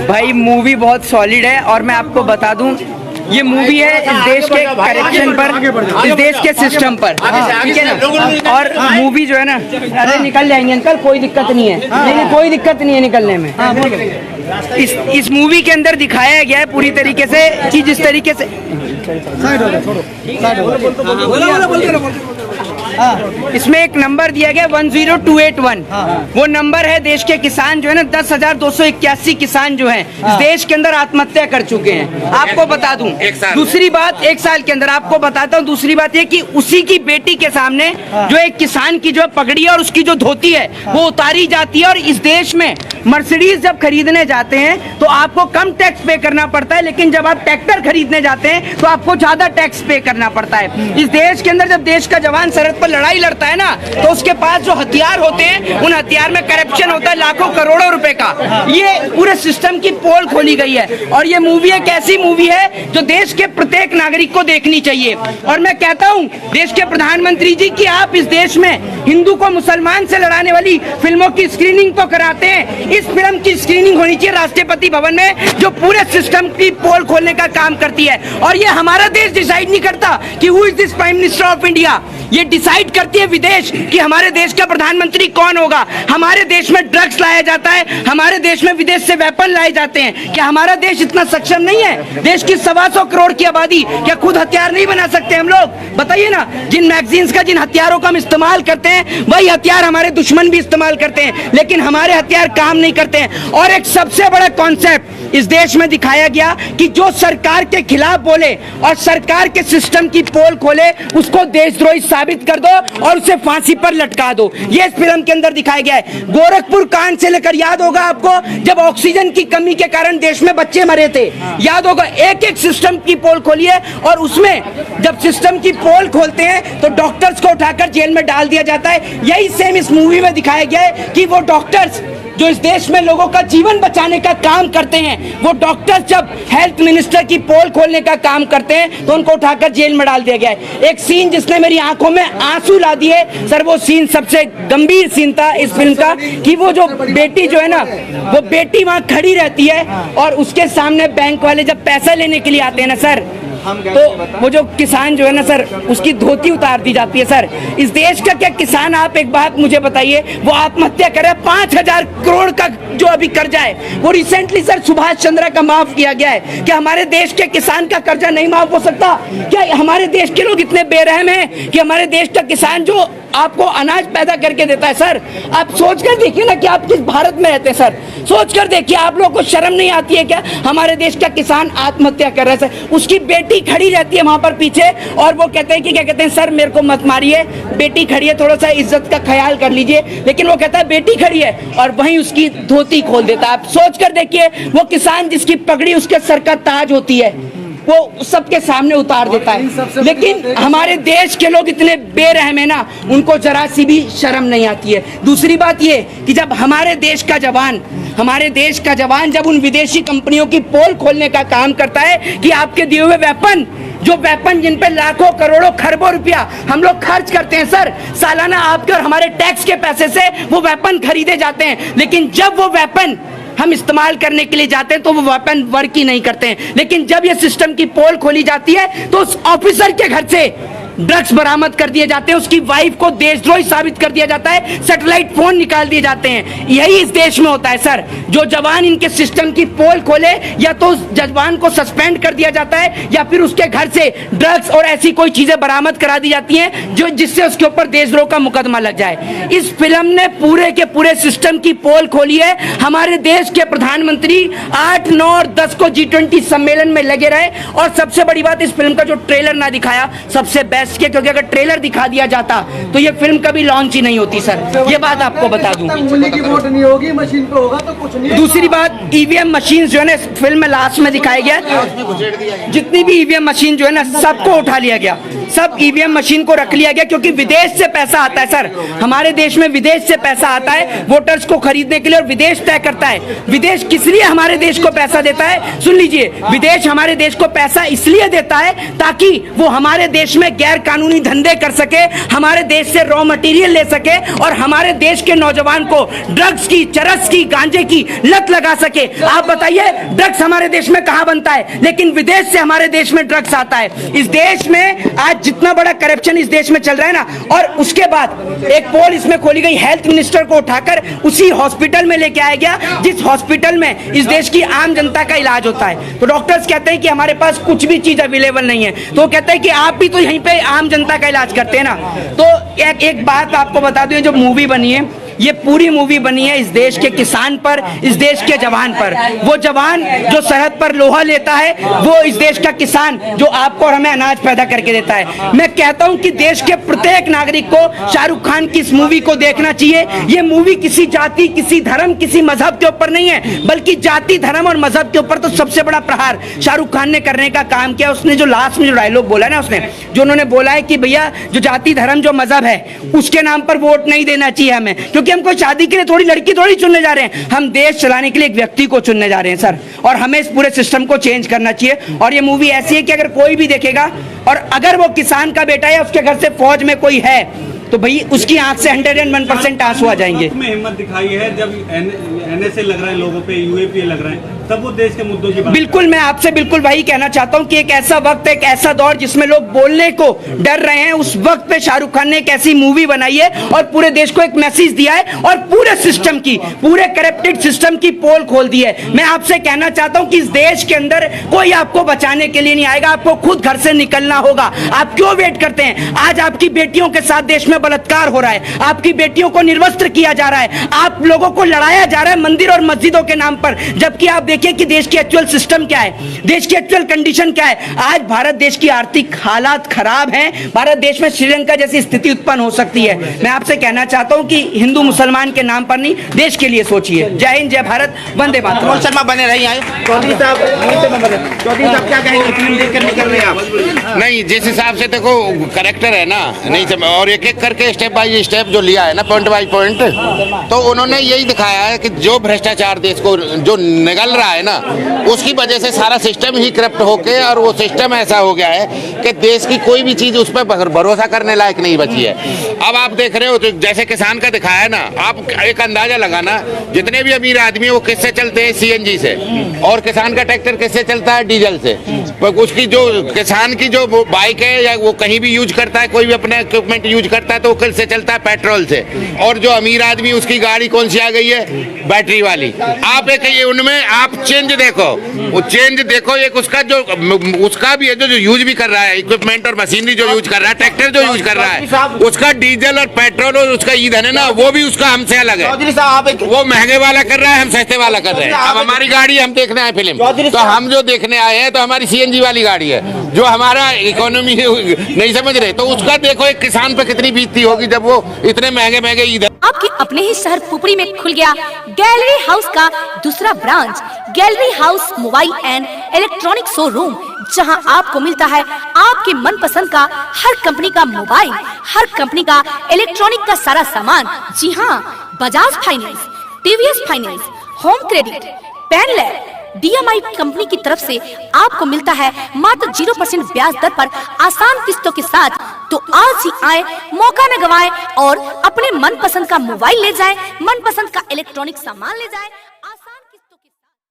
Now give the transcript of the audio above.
भाई मूवी बहुत सॉलिड है और मैं आपको बता दूं ये मूवी है इस देश के करेक्शन पर, इस देश के सिस्टम पर, ठीक है ना। और मूवी जो है ना, अरे निकल जाएंगे अंकल, कोई दिक्कत नहीं है, नहीं कोई दिक्कत नहीं है निकलने में। इस मूवी के अंदर दिखाया गया है पूरी तरीके से कि जिस तरीके से इसमें एक नंबर दिया गया 10281, वो नंबर है देश के किसान जो है ना 10,281 किसान जो हैं इस देश के अंदर आत्महत्या कर चुके हैं। आपको बता दूं दूसरी बात, 1 साल के अंदर आपको बताता हूं दूसरी बात ये कि उसी की बेटी के सामने जो एक किसान की जो पगड़ी है और उसकी जो धोती है वो उतारी जाती है। और इस देश में मर्सिडीज जब खरीदने जाते हैं तो आपको कम टैक्स पे करना पड़ता है, लेकिन जब आप ट्रैक्टर खरीदने जाते हैं तो आपको ज्यादा टैक्स पे करना पड़ता है। इस देश के अंदर जब देश का जवान सरहद पर लड़ाई लड़ता है ना तो उसके पास जो हथियार होते हैं उन हथियार में करप्शन होता है लाखों करोड़ों रुपए का। ये पूरे सिस्टम की पोल खोली गई है और ये मूवी एक ऐसी मूवी है जो देश के प्रत्येक नागरिक को देखनी चाहिए। और मैं कहता हूं देश के प्रधानमंत्री जी कि आप इस देश में हिंदू को मुसलमान से लड़ाने वाली फिल्मों की स्क्रीनिंग तो कराते हैं, इस फिल्म की स्क्रीनिंग होनी चाहिए राष्ट्रपति भवन में जो पूरे सिस्टम की पोल खोलने का काम करती है। और ये हमारा देश डिसाइड नहीं करता कि who is this prime minister of India, ये डिसाइड करती है विदेश कि हमारे देश का प्रधानमंत्री कौन होगा। हमारे देश में ड्रग्स लाया जाता है, हमारे देश में विदेश से वेपन लाए जाते हैं। क्या हमारा देश इतना सक्षम नहीं है? देश की 125 करोड़ की आबादी, क्या खुद हथियार नहीं बना सकते हम लोग? बताइए ना, जिन मैगजीन्स का जिन हथियारों का हम इस्तेमाल करते हैं वही हथियार हमारे दुश्मन भी इस्तेमाल करते हैं, लेकिन हमारे हथियार काम नहीं करते हैं। और एक सबसे बड़ा कॉन्सेप्ट इस देश में दिखाया गया कि जो सरकार के खिलाफ बोले और सरकार के सिस्टम की पोल खोले उसको देशद्रोही साबित कर दो और उसे फांसी पर लटका दो। ये इस फिल्म के अंदर दिखाया गया है। गोरखपुर कांड से लेकर याद होगा आपको जब ऑक्सीजन की कमी के कारण देश में बच्चे मरे थे, याद होगा। एक एक सिस्टम की पोल खोली है और उसमें जब सिस्टम की पोल खोलते हैं तो डॉक्टर्स को उठाकर जेल में डाल दिया जाता है। यही सेम इस मूवी में दिखाया गया है कि वो डॉक्टर्स जो इस देश में लोगों का जीवन बचाने का काम करते हैं, वो डॉक्टर्स जब हेल्थ मिनिस्टर की पोल खोलने का काम करते हैं तो उनको उठाकर जेल में डाल दिया गया है। एक सीन जिसने मेरी आंखों में आंसू ला दिए सर, वो सीन सबसे गंभीर सीन था इस फिल्म का कि वो जो बेटी जो है ना, वो बेटी वहां खड़ी रहती है और उसके सामने बैंक वाले जब पैसा लेने के लिए आते हैं ना सर, तो वो जो किसान जो है ना सर, उसकी धोती उतार दी जाती है। सर इस देश का क्या किसान, आप एक बात मुझे बताइए, वो आत्महत्या करे 5,000 करोड़ का जो अभी कर्जा है वो रिसेंटली सर सुभाष चंद्र का माफ किया गया है। क्या हमारे देश के किसान का कर्जा नहीं माफ हो सकता? क्या हमारे देश के लोग इतने बेरहम हैं कि हमारे देश का किसान जो आपको अनाज पैदा करके देता है, सर आप सोच कर देखिए ना कि आप किस भारत में रहते हैं। सर सोच कर देखिए, आप लोगों को शर्म नहीं आती है क्या? हमारे देश का किसान आत्महत्या कर रहा है सर, उसकी बेटी खड़ी रहती है वहां पर पीछे और वो कहते हैं कि क्या कहते हैं, सर मेरे को मत मारिए, बेटी खड़ी है, थोड़ा सा इज्जत का ख्याल कर लीजिए। लेकिन वो कहता है बेटी खड़ी है और वहीं उसकी धोती खोल देता है। आप सोच कर देखिए, वो किसान जिसकी पगड़ी उसके सर का ताज होती है वो सबके सामने उतार देता है। लेकिन हमारे देश के लोग इतने बेरहम है ना, उनको जरा सी भी शर्म नहीं आती है। दूसरी बात ये कि जब हमारे देश का जवान जब उन विदेशी कंपनियों की पोल खोलने का काम करता है कि आपके दिए हुए वेपन जिन पे लाखों करोड़ों खरबों रुपया हम लोग खर्च करते हैं सर, सालाना आपके और हमारे टैक्स के पैसे से वो वेपन खरीदे जाते हैं, लेकिन जब वो वेपन हम इस्तेमाल करने के लिए जाते हैं तो वो वेपन वर्क ही नहीं करते हैं। लेकिन जब ये सिस्टम की पोल खोली जाती है तो उस ऑफिसर के घर से ड्रग्स बरामद कर दिए जाते हैं, उसकी वाइफ को देशद्रोही साबित कर दिया जाता है, सैटेलाइट फोन निकाल दिए जाते हैं। यही इस देश में होता है सर। जो जवान इनके सिस्टम की पोल खोले या तो उस जवान को सस्पेंड कर दिया जाता है या फिर उसके घर से ड्रग्स और ऐसी कोई चीजें बरामद करा दी जाती हैं जो जिससे उसके ऊपर देशद्रोह का मुकदमा लग जाए। इस फिल्म ने पूरे के पूरे सिस्टम की पोल खोली है। हमारे देश के प्रधानमंत्री 8, 9 और 10 को G20 सम्मेलन में लगे रहे और सबसे बड़ी बात इस फिल्म का जो ट्रेलर ना दिखाया सबसे बेस्ट के, क्योंकि अगर ट्रेलर दिखा दिया जाता तो ये फिल्म कभी लॉन्च ही नहीं होती सर। ये बात आपको बता दूं। की वोट नहीं होगी, मशीन पे होगा तो कुछ नहीं। दूसरी बात, ईवीएम मशीन जो है ना फिल्म में लास्ट में दिखाया गया, जितनी भी ईवीएम मशीन जो है ना सबको उठा लिया गया। सब ईवीएम मशीन को रख लिया गया, क्योंकि विदेश से पैसा आता है सर, हमारे देश में विदेश से पैसा आता है वोटर्स को खरीदने के लिए, और विदेश तय करता है विदेश किस लिए हमारे देश को पैसा देता है। सुन लीजिए, विदेश हमारे देश को पैसा इसलिए देता है ताकि वो हमारे देश में गैर कानूनी धंधे कर सके, हमारे देश से रॉ मटेरियल ले सके, और हमारे देश के नौजवान को ड्रग्स की, चरस की, गांजे की लत लगा सके। आप बताइए, ड्रग्स हमारे देश में कहां बनता है, लेकिन विदेश से हमारे देश में ड्रग्स आता है। इस देश में आज जितना बड़ा करप्शन इस देश में चल रहा है ना, और उसके बाद एक पोल इसमें खोली गई, हेल्थ मिनिस्टर को उठाकर उसी हॉस्पिटल में लेके आया गया जिस हॉस्पिटल में इस देश की आम जनता का इलाज होता है। तो डॉक्टर्स कहते हैं कि हमारे पास कुछ भी चीज अवेलेबल नहीं है, तो वो कहते हैं कि आप भी तो यहीं पे आम जनता का इलाज करते हैं ना। तो एक बात आपको बता दूं, जो मूवी बनी है, ये पूरी मूवी बनी है इस देश के किसान पर, इस देश के जवान पर। वो जवान जो सरहद पर लोहा लेता है, वो इस देश का किसान जो आपको और हमें अनाज पैदा करके देता है। मैं कहता हूं कि देश के प्रत्येक नागरिक को शाहरुख खान की इस मूवी को देखना चाहिए। ये मूवी किसी जाति, किसी धर्म, किसी मजहब के ऊपर नहीं है, बल्कि जाति, धर्म और मजहब के ऊपर तो सबसे बड़ा प्रहार शाहरुख खान ने करने का काम किया। उसने जो लास्ट में जो डायलॉग बोला ना, उसने जो उन्होंने बोला है कि भैया जो जाति, धर्म, जो मजहब है, उसके नाम पर वोट नहीं देना चाहिए हमें, क्योंकि हम कोई शादी के लिए थोड़ी लड़की थोड़ी चुनने जा रहे हैं, हम देश चलाने के लिए एक व्यक्ति को चुनने जा रहे हैं सर। और हमें इस पूरे सिस्टम को चेंज करना चाहिए। और ये मूवी ऐसी है कि अगर कोई भी देखेगा, और अगर वो किसान का बेटा है, उसके घर से फौज में कोई है, तो भाई उसकी आंख से 101% आंसू आ जाएंगे। में हिम्मत दिखाई है जब एनएसए लग रहा है लोगों पे, यूएपीए लग रहा है, तब वो देश के मुद्दों की बात। बिल्कुल, मैं आपसे बिल्कुल वही कहना चाहता हूं कि एक ऐसा वक्त, एक ऐसा दौर जिसमें लोग बोलने को डर रहे हैं, उस वक्त पे शाहरुख खान ने एक ऐसी मूवी बनाई है और पूरे देश को एक मैसेज दिया है, और पूरे सिस्टम की, पूरे करप्टेड सिस्टम की पोल खोल दी है। मैं आपसे कहना चाहता हूं कि इस देश के अंदर कोई आपको बचाने के लिए नहीं आएगा, आपको खुद घर से निकलना होगा। आप क्यों वेट करते हैं? आज आपकी बेटियों के साथ देश में बलात्कार हो रहा है, आपकी बेटियों को निर्वस्त्र किया जा रहा है, आप लोगों को लड़ाया जा रहा है मंदिर और मस्जिदों के नाम पर, जबकि आप देखिए कि देश की एक्चुअल सिस्टम क्या है, देश की एक्चुअल कंडीशन क्या है। आज भारत देश की आर्थिक हालात खराब हैं, भारत देश में श्रीलंका जैसी स्थिति उत्पन्न हो सकती है। मैं आपसे कहना चाहता हूं कि हिंदू मुसलमान के नाम पर नहीं, देश के लिए सोचिए। जय हिंद, जय भारत, वंदे मातरम। शर्मा बने रही हैं। चौधरी साहब क्या कहेंगे, फिल्म देख कर निकल रहे हैं आप? नहीं, जिस हिसाब से देखो करेक्टर है ना, नहीं समझ, और एक एक करके स्टेप बाय स्टेप जो लिया है ना, पॉइंट बाय पॉइंट, तो उन्होंने यही दिखाया है कि जो भ्रष्टाचार देश को जो निगल रहा है ना, उसकी वजह से सारा सिस्टम ही करप्ट होके, और वो सिस्टम ऐसा हो गया है कि देश की कोई भी चीज उस पर भरोसा करने लायक नहीं बची है। अब आप देख रहे हो तो जैसे किसान का दिखाया है ना, आप एक अंदाजा लगाना, जितने भी अमीर आदमी वो किससे चलते हैं, सीएनजी से, और किसान का ट्रैक्टर किससे चलता है, डीजल से। उसकी जो किसान की जो बाइक है या वो कहीं भी यूज करता है, कोई भी अपना इक्विपमेंट यूज करता है, तो वो किससे चलता है, पेट्रोल से। और जो अमीर आदमी उसकी गाड़ी कौन सी आ गई है, बैटरी वाली। आप एक ये उनमें आप चेंज देखो, वो चेंज देखो, एक उसका जो उसका भी है जो यूज भी कर रहा है, इक्विपमेंट और मशीनरी जो यूज कर रहा है, ट्रैक्टर जो यूज कर रहा है, उसका डीजल और पेट्रोल और उसका ईंधन है ना, वो भी उसका हमसे अलग है। वो महंगे वाला कर रहा है, हम सस्ते वाला कर रहे हैं। अब हमारी गाड़ी हम देखने आए फिल्म, तो हम जो देखने आए हैं तो हमारी सीएनजी वाली गाड़ी है, जो हमारा इकोनॉमी नहीं समझ रहे, तो उसका देखो एक किसान पे कितनी बीतती होगी जब वो इतने महंगे महंगे ईंधन। आपके अपने ही शहर पुपरी में खुल गया गैलरी हाउस का दूसरा branch, gallery house mobile and electronic showroom, जहां आपको मिलता है आपके मनपसंद का हर कंपनी का मोबाइल, हर कंपनी का इलेक्ट्रॉनिक का सारा सामान। जी हाँ, Bajaj finance, TVS finance, home credit, पेनलैब, DMI कंपनी की तरफ से आपको मिलता है मात्र 0% ब्याज दर पर आसान किस्तों के साथ। तो आज ही आए, मौका न गवाएं और अपने मनपसंद का मोबाइल ले जाएं, मनपसंद का इलेक्ट्रॉनिक सामान ले जाएं।